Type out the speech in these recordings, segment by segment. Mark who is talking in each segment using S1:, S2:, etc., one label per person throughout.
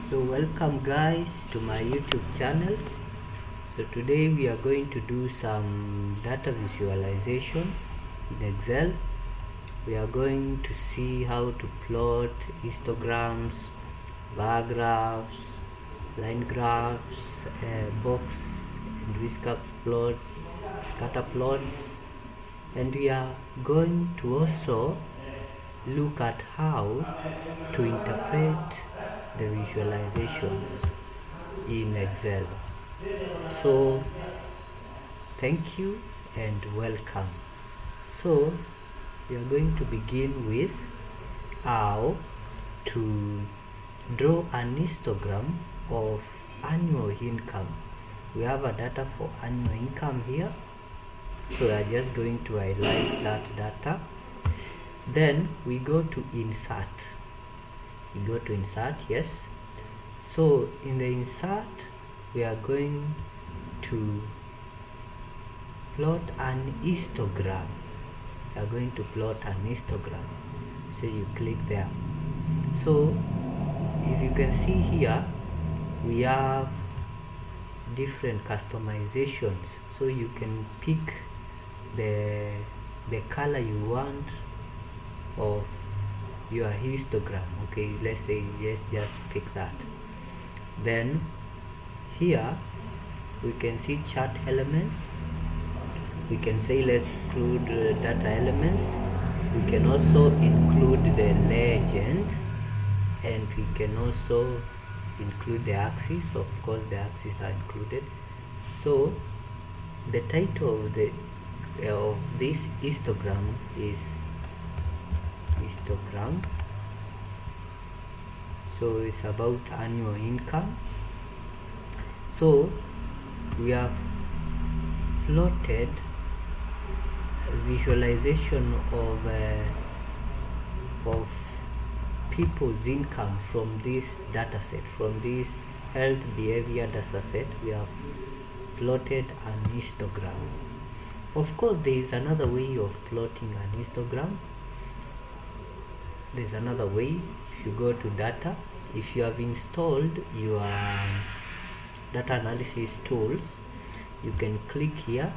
S1: So welcome guys to my YouTube channel. So today we are going to do some data visualizations in Excel. We are going to see how to plot histograms, bar graphs, line graphs, box and whisker plots, scatter plots, and we are going to also look at how to interpret the visualizations in Excel. So thank you and welcome. So we are going to begin with how to draw an histogram of annual income. We have a data for annual income here, so we are just going to highlight that data. Then we go to insert. Yes. So in the insert we are going to plot an histogram. So you click there. So if you can see here, we have different customizations, so you can pick the color you want of your histogram. Okay, let's just pick that. Then here we can see chart elements. We can say let's include data elements. We can also include the legend, and we can also include the axis. Of course the axes are included. So the title of this histogram is histogram. So it's about annual income. So we have plotted a visualization of people's income from this data set, from this health behavior data set. We have plotted an histogram. Of course there is another way of plotting an histogram. There's another way. If you go to data, if you have installed your data analysis tools, you can click here.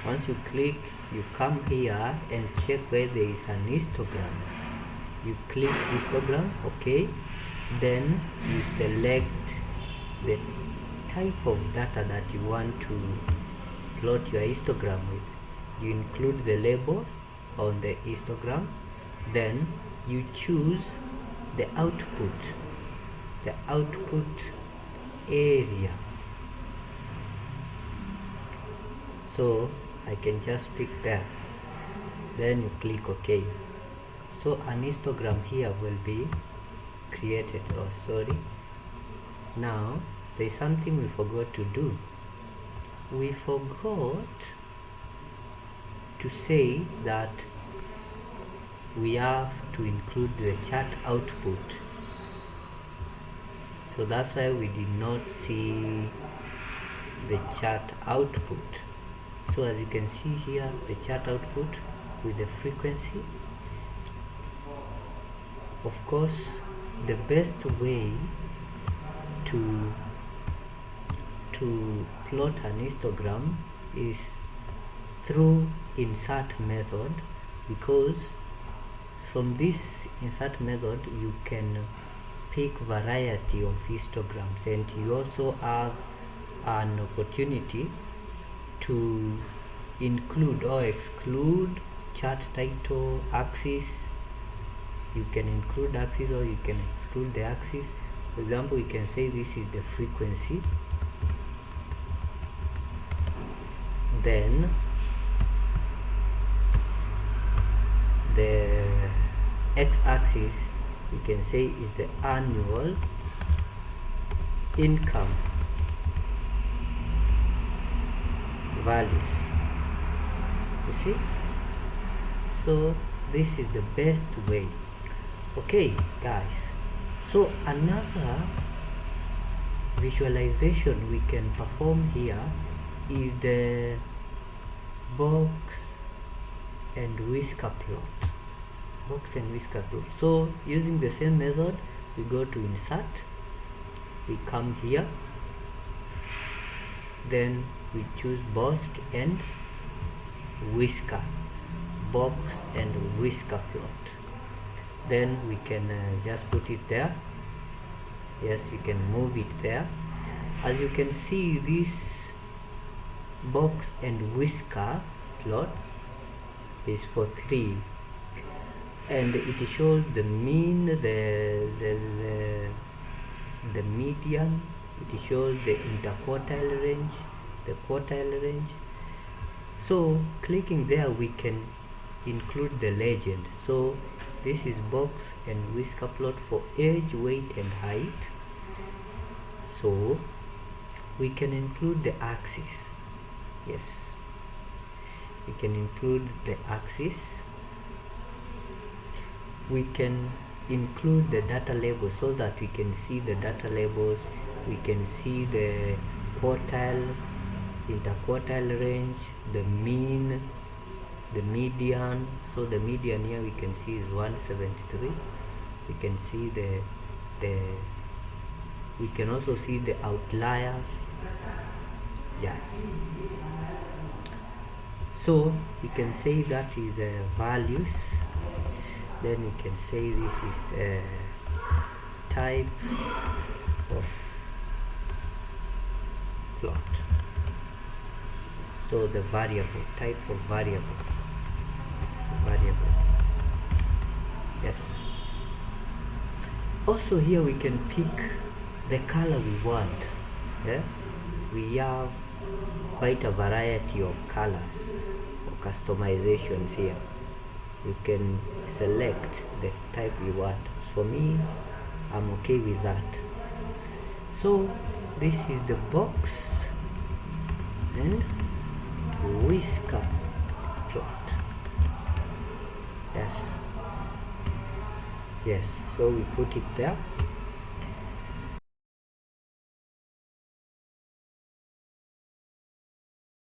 S1: Once you click, you come here and check where there is an histogram. You click histogram, okay, then you select the type of data that you want to plot your histogram with. You include the label on the histogram, then you choose the output area. So I can just pick that, then you click OK. So an histogram here will be created. Now there is something we forgot to do. We forgot to say that we have to include the chart output. So that's why we did not see the chart output. So as you can see here, the chart output with the frequency. Of course, the best way to plot an histogram is through insert method, because from this insert method you can pick variety of histograms, and you also have an opportunity to include or exclude chart title, axis. You can include axis or you can exclude the axis. For example, you can say this is the frequency, then the x-axis you can say is the annual income values. You see? So this is the best way. Okay guys, so another visualization we can perform here is the box and whisker plot. So using the same method, we go to insert, we come here, then we choose box and whisker, box and whisker plot. Then we can just put it there. Yes, you can move it there. As you can see, this box and whisker plot is for 3, and it shows the mean, the median, it shows the interquartile range, the quartile range. So clicking there, we can include the legend. So this is box and whisker plot for age, weight and height. So we can include the axis. Yes, we can include the axis. We can include the data labels so that we can see the data labels. We can see the quartile, interquartile range, the mean, the median. So the median here we can see is 173. We can see we can also see the outliers. Yeah, so we can say that is values. Then we can say this is type of plot. So the variable, type of variable. Yes. Also here we can pick the color we want. Yeah, we have quite a variety of colors or customizations here. You can select the type you want. For me, I'm okay with that. So this is the box and whisker plot. Yes, so we put it there.